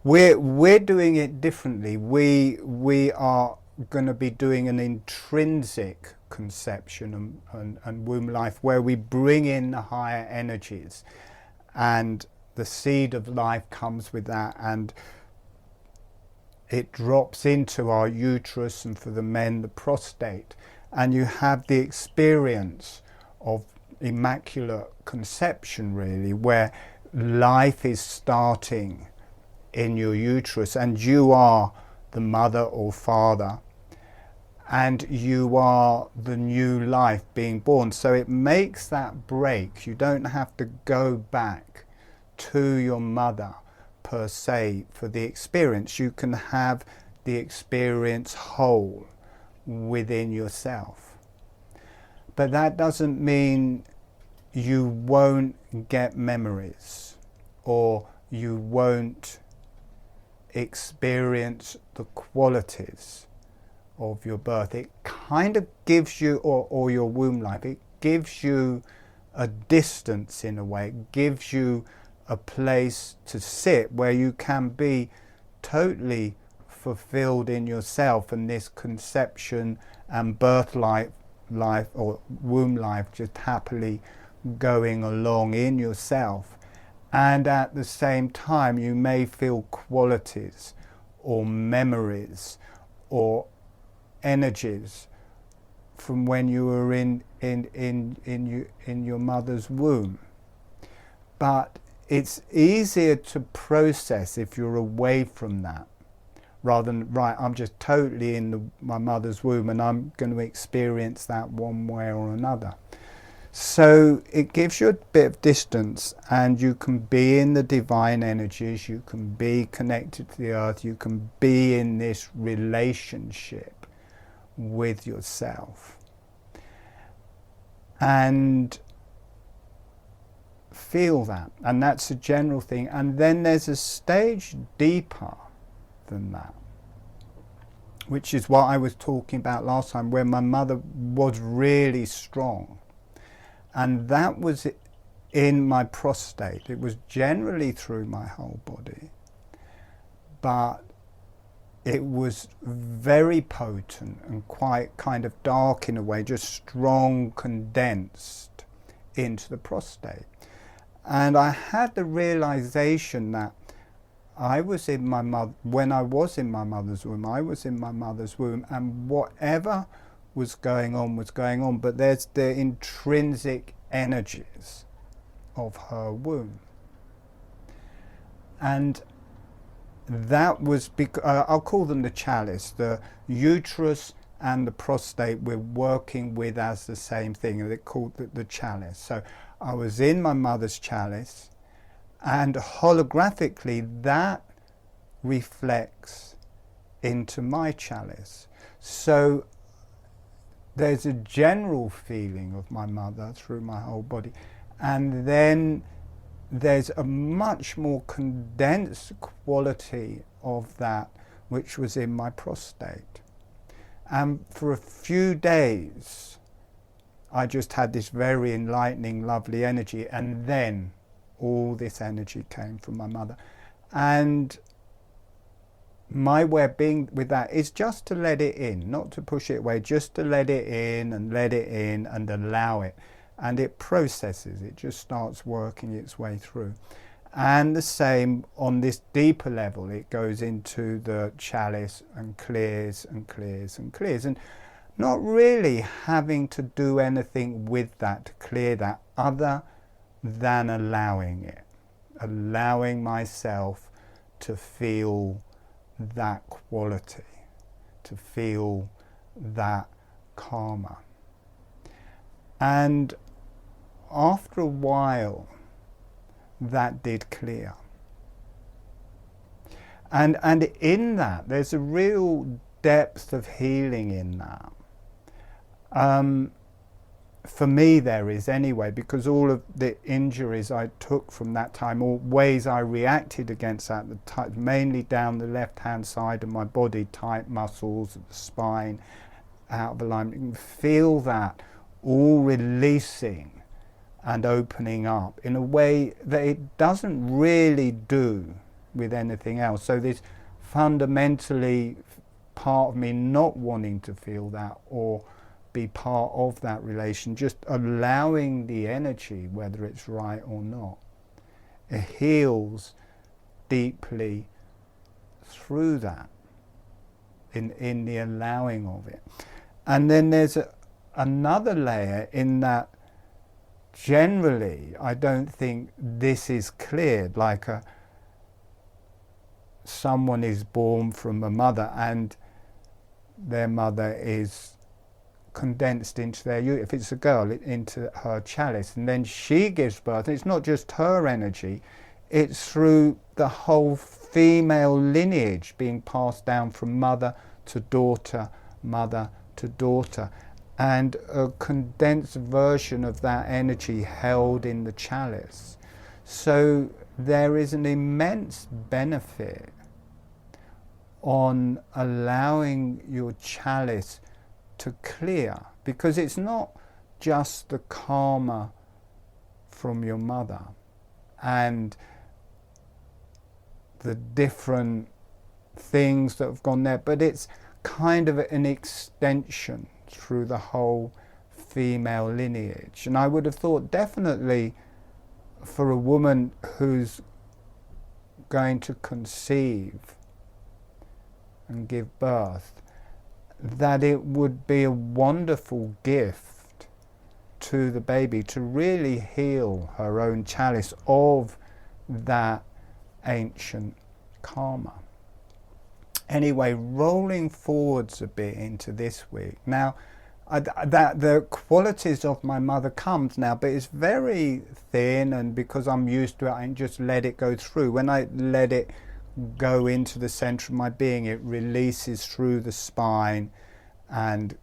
we're doing it differently. We are going to be doing an intrinsic conception and womb life, where we bring in the higher energies, and the seed of life comes with that, and it drops into our uterus, and for the men, the prostate, and you have the experience of immaculate conception, really, where life is starting in your uterus, and you are the mother or father, and you are the new life being born. So it makes that break. You don't have to go back to your mother per se for the experience. You can have the experience whole within yourself. But that doesn't mean you won't get memories, or you won't experience the qualities of your birth. It kind of gives you, or your womb life, it gives you a distance in a way. It gives you a place to sit where you can be totally fulfilled in yourself, and this conception and birth life or womb life just happily going along in yourself. And at the same time, you may feel qualities or memories or energies from when you were in your mother's womb. But it's easier to process if you're away from that, rather than, right, I'm just totally in my mother's womb and I'm going to experience that one way or another. So it gives you a bit of distance, and you can be in the divine energies, you can be connected to the earth, you can be in this relationship with yourself. And feel that. And that's a general thing. And then there's a stage deeper than that, which is what I was talking about last time, where my mother was really strong. And that was in my prostate. It was generally through my whole body, but it was very potent and quite kind of dark in a way, just strong, condensed into the prostate. And I had the realization that I was in my mother, when I was in my mother's womb, I was in my mother's womb, and whatever was going on, but there's the intrinsic energies of her womb. And that was, I'll call them the chalice, the uterus and the prostate we're working with as the same thing, and they're called the chalice. So I was in my mother's chalice, and holographically that reflects into my chalice. So there's a general feeling of my mother through my whole body, and then there's a much more condensed quality of that which was in my prostate. And for a few days I just had this very enlightening, lovely energy, and then all this energy came from my mother. And my way of being with that is just to let it in, not to push it away, just to let it in and allow it. And it processes, it just starts working its way through. And the same on this deeper level, it goes into the chalice and clears and clears and clears. And not really having to do anything with that to clear that, other than allowing it, allowing myself to feel that quality, to feel that karma. And after a while, that did clear. And in that, there's a real depth of healing in that. For me there is anyway, because all of the injuries I took from that time, or ways I reacted against that, mainly down the left hand side of my body, tight muscles, the spine, out of alignment, you can feel that all releasing and opening up in a way that it doesn't really do with anything else. So this fundamentally part of me not wanting to feel that or be part of that relation, just allowing the energy, whether it's right or not, it heals deeply through that, in the allowing of it. And then there's another layer in that generally I don't think this is cleared, like someone is born from a mother and their mother is condensed into their, if it's a girl, into her chalice, and then she gives birth. It's not just her energy, it's through the whole female lineage being passed down from mother to daughter, mother to daughter, and a condensed version of that energy held in the chalice. So there is an immense benefit on allowing your chalice to clear, because it's not just the karma from your mother and the different things that have gone there, but it's kind of an extension through the whole female lineage. And I would have thought definitely for a woman who's going to conceive and give birth, that it would be a wonderful gift to the baby to really heal her own chalice of that ancient karma. Anyway, rolling forwards a bit into this week. Now, that the qualities of my mother comes now, but it's very thin, and because I'm used to it, I can just let it go through. When I let it go into the center of my being, it releases through the spine and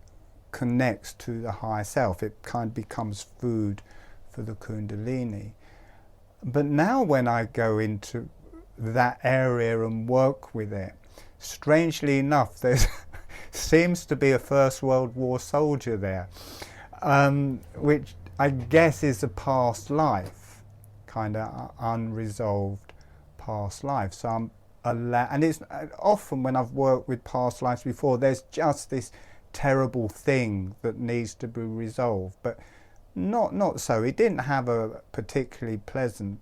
connects to the higher self. It kind of becomes food for the Kundalini. But now when I go into that area and work with it, strangely enough, there seems to be a First World War soldier there, which I guess is a past life, kind of unresolved past life. So I'm and it's often when I've worked with past lives before, there's just this terrible thing that needs to be resolved, but not so. It didn't have a particularly pleasant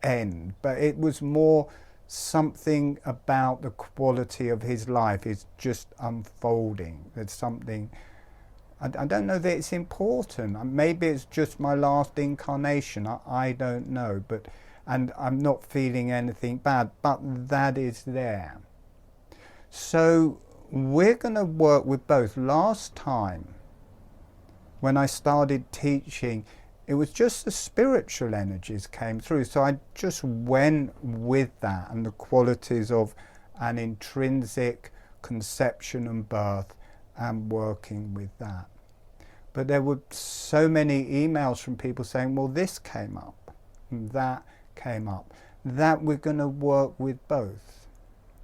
end, but it was more something about the quality of his life is just unfolding. There's something, I don't know that it's important. Maybe it's just my last incarnation. I don't know, and I'm not feeling anything bad, but that is there. So we're going to work with both. Last time, when I started teaching, it was just the spiritual energies came through. So I just went with that and the qualities of an intrinsic conception and birth and working with that. But there were so many emails from people saying, well, this came up and that came up, that we're going to work with both.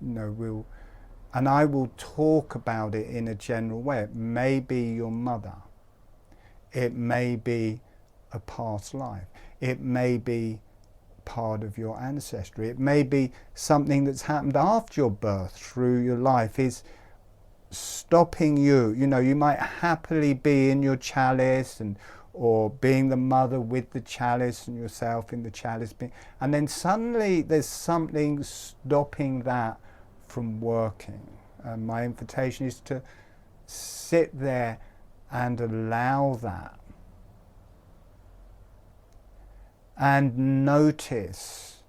And I will talk about it in a general way. It may be your mother. It may be a past life. It may be part of your ancestry. It may be something that's happened after your birth through your life is stopping you. You might happily be in your chalice or being the mother with the chalice and yourself in the chalice, and then suddenly there's something stopping that from working. My invitation is to sit there and allow that and notice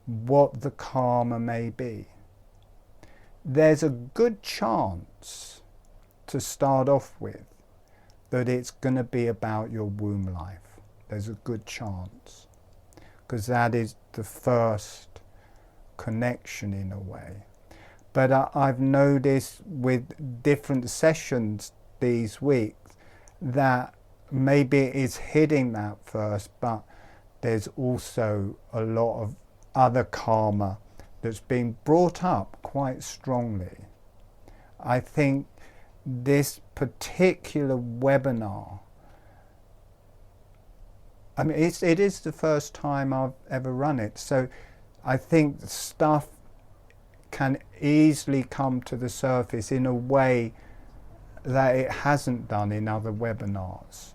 what the karma may be. There's a good chance to start off with that it's going to be about your womb life. There's a good chance, because that is the first connection in a way. But I've noticed with different sessions these weeks that maybe it is hitting that first, but there's also a lot of other karma that's being brought up quite strongly. I think this particular webinar, it is the first time I've ever run it, so I think stuff can easily come to the surface in a way that it hasn't done in other webinars.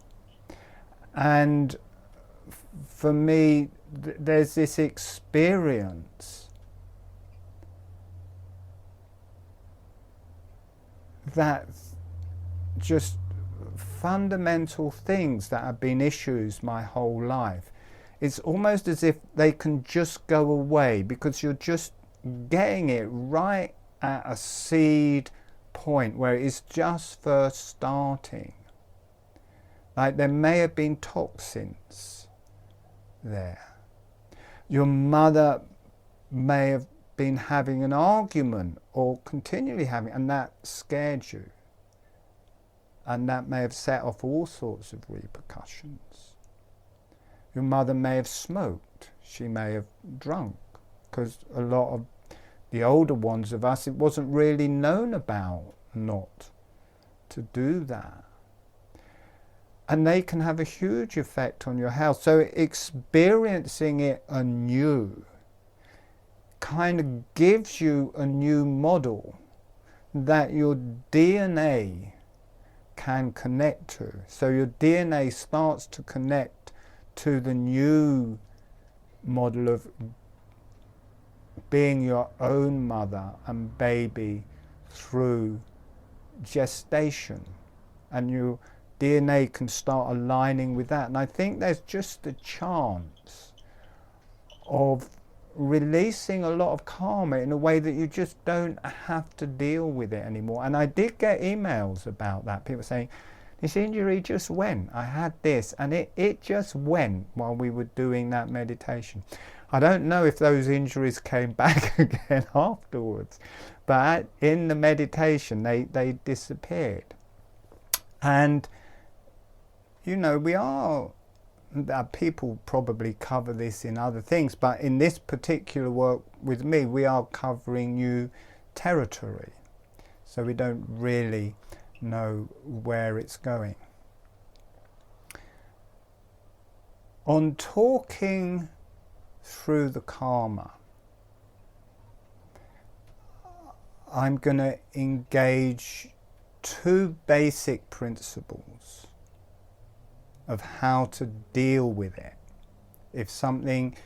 And for me, there's this experience that just fundamental things that have been issues my whole life, it's almost as if they can just go away because you're just getting it right at a seed point where it's just first starting. Like there may have been toxins there. Your mother may have been having an argument or continually having, and that scared you. And that may have set off all sorts of repercussions. Your mother may have smoked. She may have drunk. Because a lot of the older ones of us, it wasn't really known about not to do that. And they can have a huge effect on your health. So experiencing it anew kind of gives you a new model that your DNA can connect to. So your DNA starts to connect to the new model of being your own mother and baby through gestation, and your DNA can start aligning with that. And I think there's just a chance of releasing a lot of karma in a way that you just don't have to deal with it anymore. And I did get emails about that, people saying, this injury just went, I had this, and it just went while we were doing that meditation. I don't know if those injuries came back again afterwards, but in the meditation they disappeared. And you know, people probably cover this in other things, but in this particular work with me, we are covering new territory. So we don't really know where it's going. On talking through the karma, I'm going to engage two basic principles of how to deal with it. If something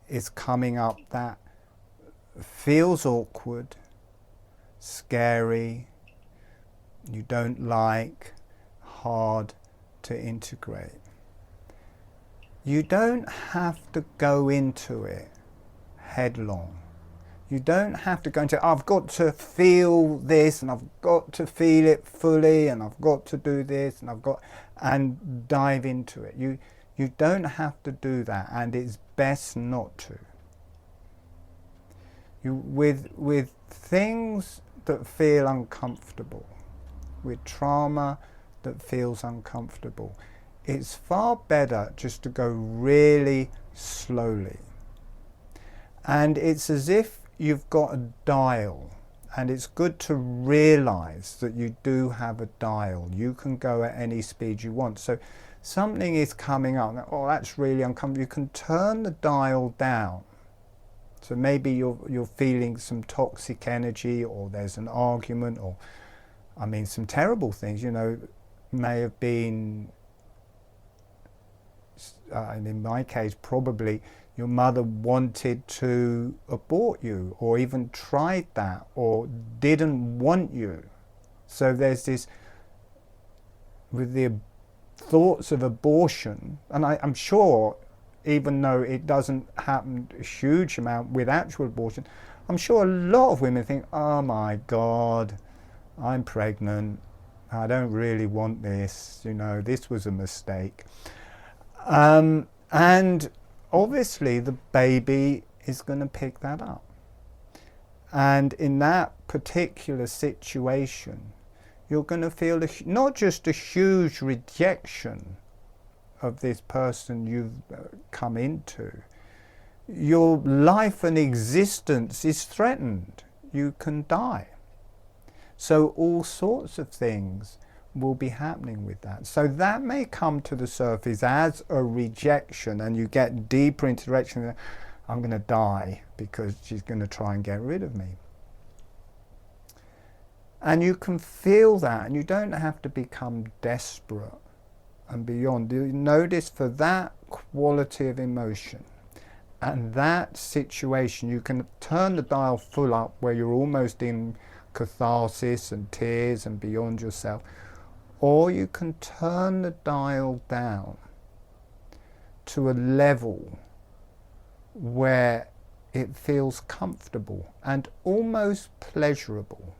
is coming up that feels awkward, scary, you don't like, hard to integrate, you don't have to go into it headlong. You don't have to go into, I've got to feel this, and I've got to feel it fully, and I've got to do this, and dive into it. You don't have to do that, and it's best not to. With things that feel uncomfortable, with trauma that feels uncomfortable, it's far better just to go really slowly. And it's as if you've got a dial, and it's good to realize that you do have a dial. You can go at any speed you want. So something is coming up, oh, that's really uncomfortable. You can turn the dial down. So maybe you're feeling some toxic energy, or there's an argument, or some terrible things, may have been, and in my case, probably your mother wanted to abort you, or even tried that, or didn't want you. So there's this, with the thoughts of abortion, and I'm sure, even though it doesn't happen a huge amount with actual abortion, I'm sure a lot of women think, oh my God, I'm pregnant, I don't really want this, this was a mistake. And obviously the baby is going to pick that up. And in that particular situation, you're going to feel not just a huge rejection of this person you've come into. Your life and existence is threatened. You can die. So all sorts of things will be happening with that. So that may come to the surface as a rejection, and you get deeper into rejection. I'm going to die because she's going to try and get rid of me. And you can feel that, and you don't have to become desperate and beyond. You notice for that quality of emotion and that situation, you can turn the dial full up where you're almost in catharsis and tears and beyond yourself, or you can turn the dial down to a level where it feels comfortable and almost pleasurable.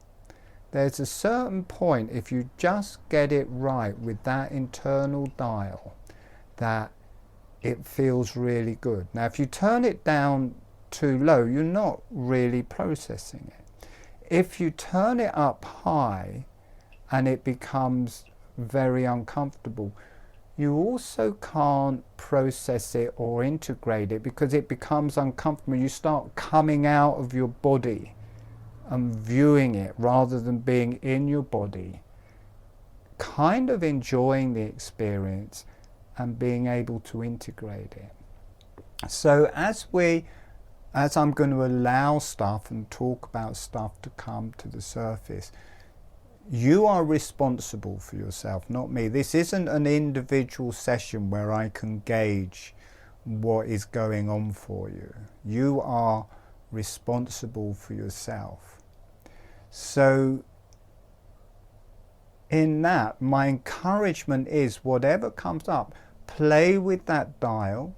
There's a certain point, if you just get it right with that internal dial, that it feels really good. Now, if you turn it down too low, you're not really processing it. If you turn it up high and it becomes very uncomfortable, you also can't process it or integrate it because it becomes uncomfortable. You start coming out of your body and viewing it rather than being in your body, kind of enjoying the experience and being able to integrate it. So as I'm going to allow stuff and talk about stuff to come to the surface, you are responsible for yourself, not me. This isn't an individual session where I can gauge what is going on for you. You are responsible for yourself. So in that, my encouragement is whatever comes up, play with that dial,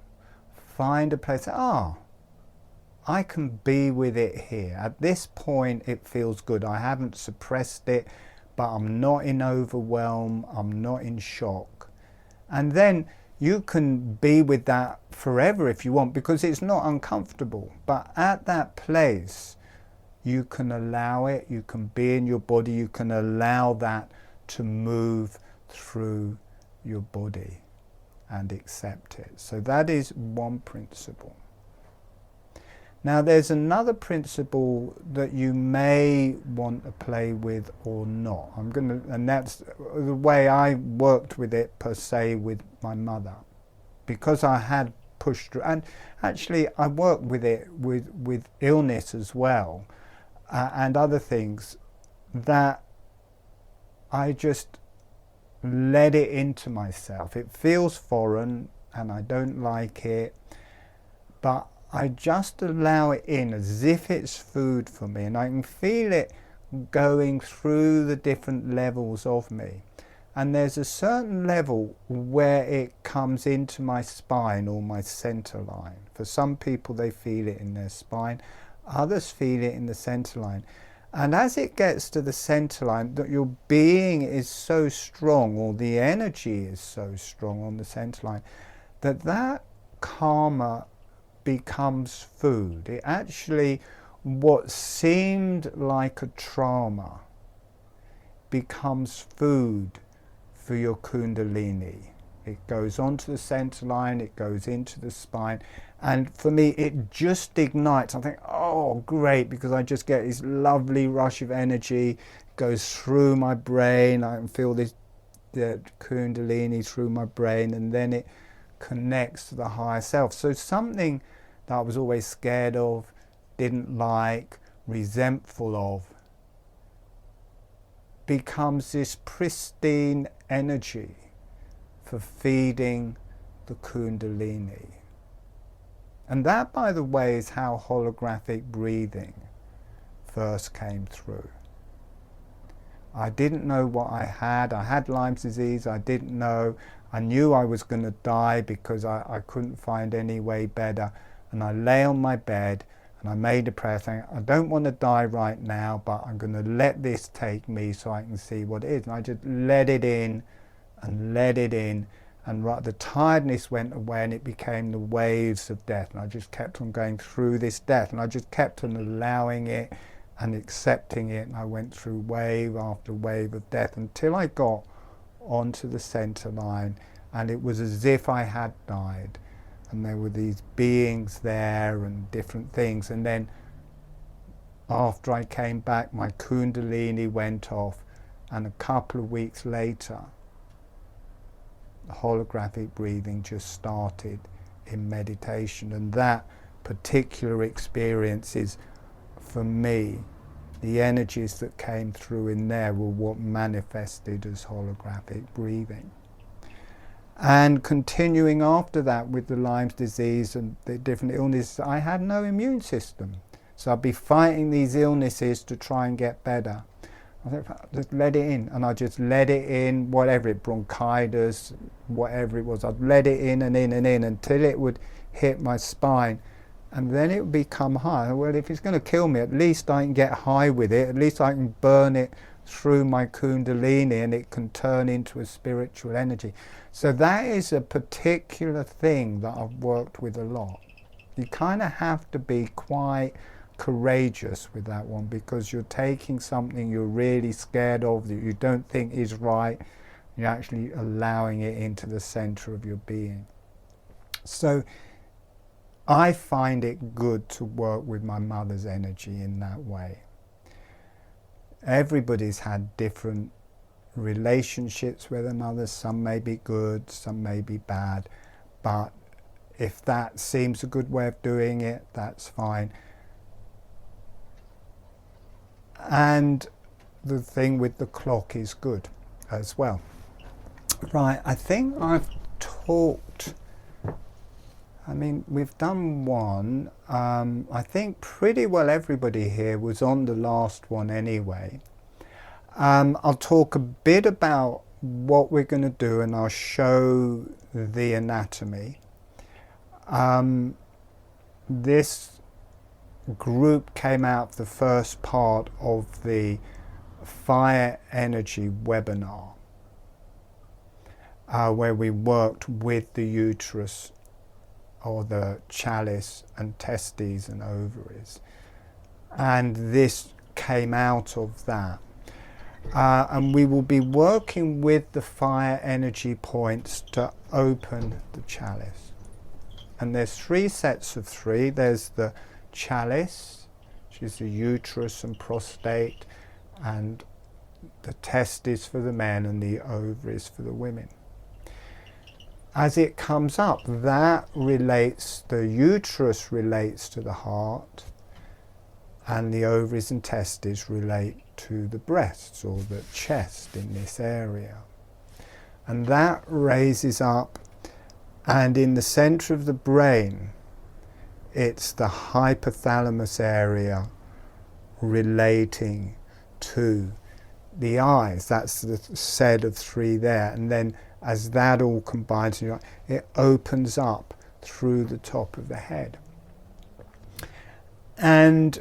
find a place, I can be with it here. At this point it feels good. I haven't suppressed it, but I'm not in overwhelm, I'm not in shock. And then you can be with that forever if you want, because it's not uncomfortable. But at that place, you can allow it, you can be in your body, you can allow that to move through your body and accept it. So that is one principle. Now there's another principle that you may want to play with or not. And that's the way I worked with it per se with my mother, because I had pushed through. And actually I worked with it with illness as well, and other things, that I just let it into myself. It feels foreign and I don't like it, but I just allow it in as if it's food for me, and I can feel it going through the different levels of me. And there's a certain level where it comes into my spine or my center line. For some people they feel it in their spine, others feel it in the center line. And as it gets to the center line, that your being is so strong, or the energy is so strong on the center line, that karma becomes food. It actually, what seemed like a trauma becomes food for your kundalini. It goes onto the center line, it goes into the spine, and for me it just ignites. I think, oh great, because I just get this lovely rush of energy, goes through my brain, I can feel the kundalini through my brain, and then it connects to the higher self. So something that I was always scared of, didn't like, resentful of, becomes this pristine energy for feeding the kundalini. And that, by the way, is how holographic breathing first came through. I didn't know what I had. I had Lyme's disease. I didn't know. I knew I was going to die because I couldn't find any way better. And I lay on my bed and I made a prayer saying, I don't want to die right now, but I'm going to let this take me so I can see what it is. And I just let it in and let it in. And the tiredness went away and it became the waves of death. And I just kept on going through this death. And I just kept on allowing it and accepting it. And I went through wave after wave of death until I got onto the center line. And it was as if I had died. And there were these beings there and different things. And then after I came back, my kundalini went off. And a couple of weeks later, holographic breathing just started in meditation, and that particular experiences for me, the energies that came through in there were what manifested as holographic breathing. And continuing after that with the Lyme's disease and the different illnesses, I had no immune system. So I'd be fighting these illnesses to try and get better. I thought, just let it in, and I just let it in, whatever it, bronchitis, whatever it was, I'd let it in and in and in until it would hit my spine, and then it would become high. Well, if it's going to kill me, at least I can get high with it, at least I can burn it through my kundalini and it can turn into a spiritual energy. So that is a particular thing that I've worked with a lot. You kind of have to be quite courageous with that one, because you're taking something you're really scared of, that you don't think is right, you're actually allowing it into the center of your being. So I find it good to work with my mother's energy in that way. Everybody's had different relationships with their mothers. Some may be good, some may be bad, but if that seems a good way of doing it, that's fine. And the thing with the clock is good as well. Right, I think I've talked, I mean, we've done one. I think pretty well everybody here was on the last one anyway. I'll talk a bit about what we're going to do, and I'll show the anatomy. This group came out of the first part of the fire energy webinar, where we worked with the uterus, or the chalice, and testes and ovaries, and this came out of that. And we will be working with the fire energy points to open the chalice. And there's 3 sets of 3. There's the chalice, which is the uterus and prostate, and the testes for the men and the ovaries for the women. As it comes up, that relates, the uterus relates to the heart, and the ovaries and testes relate to the breasts or the chest in this area. And that raises up, and in the center of the brain, it's the hypothalamus area relating to the eyes. That's the set of 3 there. And then as that all combines, it opens up through the top of the head. And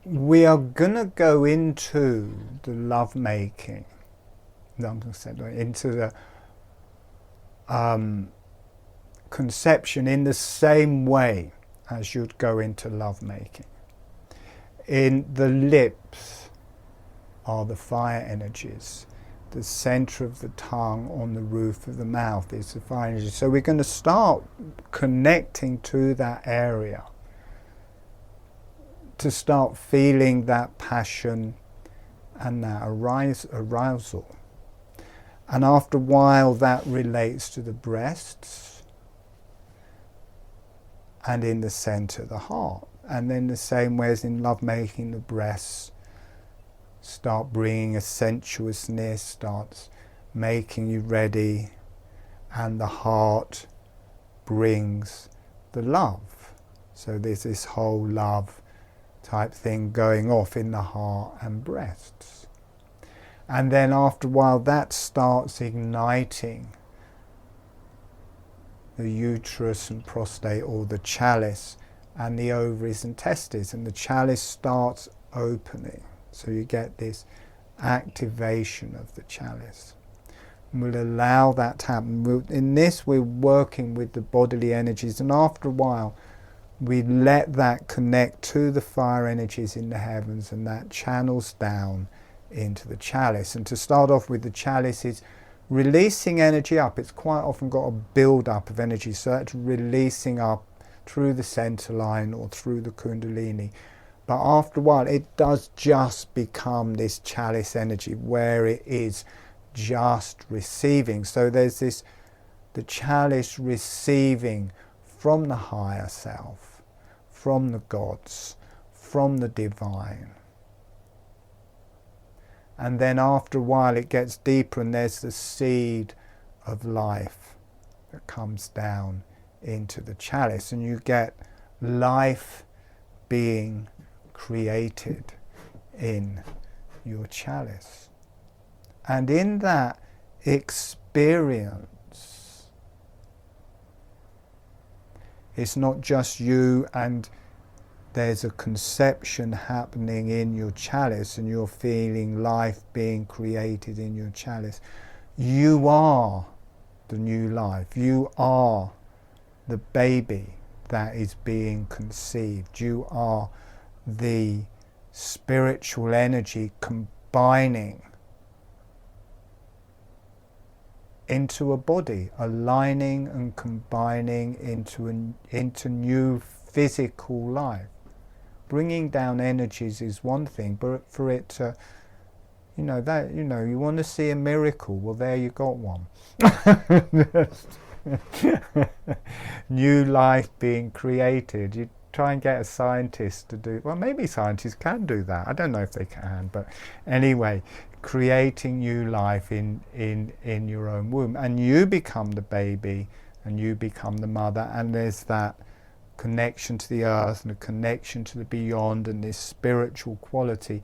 we are going to go into the lovemaking, into the conception in the same way as you'd go into lovemaking. In the lips are the fire energies. The center of the tongue on the roof of the mouth is the fire energy. So we're going to start connecting to that area, to start feeling that passion and that arousal. And after a while that relates to the breasts, and in the center the heart. And then the same way as in lovemaking, the breasts start bringing a sensuousness, starts making you ready, and the heart brings the love. So there's this whole love type thing going off in the heart and breasts. And then after a while that starts igniting the uterus and prostate, or the chalice, and the ovaries and testes, and the chalice starts opening. So you get this activation of the chalice. And we'll allow that to happen. In this we're working with the bodily energies, and after a while we let that connect to the fire energies in the heavens, and that channels down into the chalice. And to start off with, the chalice is releasing energy up. It's quite often got a build up of energy, so it's releasing up through the center line or through the kundalini. But after a while it does just become this chalice energy where it is just receiving. So there's this, the chalice receiving from the higher self, from the gods, from the divine. And then after a while it gets deeper, and there's the seed of life that comes down into the chalice, and you get life being created in your chalice. And in that experience, it's not just you and there's a conception happening in your chalice and you're feeling life being created in your chalice. You are the new life. You are the baby that is being conceived. You are the spiritual energy combining into a body, aligning and combining into new physical life. Bringing down energies is one thing, but for it to, you want to see a miracle, well, there you got one. New life being created. You try and get a scientist to do, well, maybe scientists can do that, I don't know if they can, but anyway, creating new life in your own womb, and you become the baby and you become the mother, and there's that connection to the earth and a connection to the beyond and this spiritual quality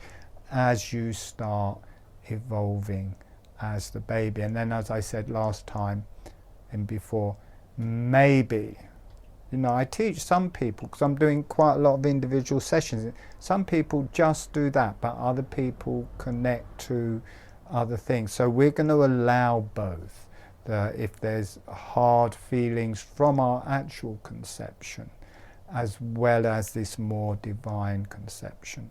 as you start evolving as the baby. And then, as I said last time and before, maybe, I teach some people, because I'm doing quite a lot of individual sessions, some people just do that, but other people connect to other things. So we're going to allow both. If there's hard feelings from our actual conception, as well as this more divine conception.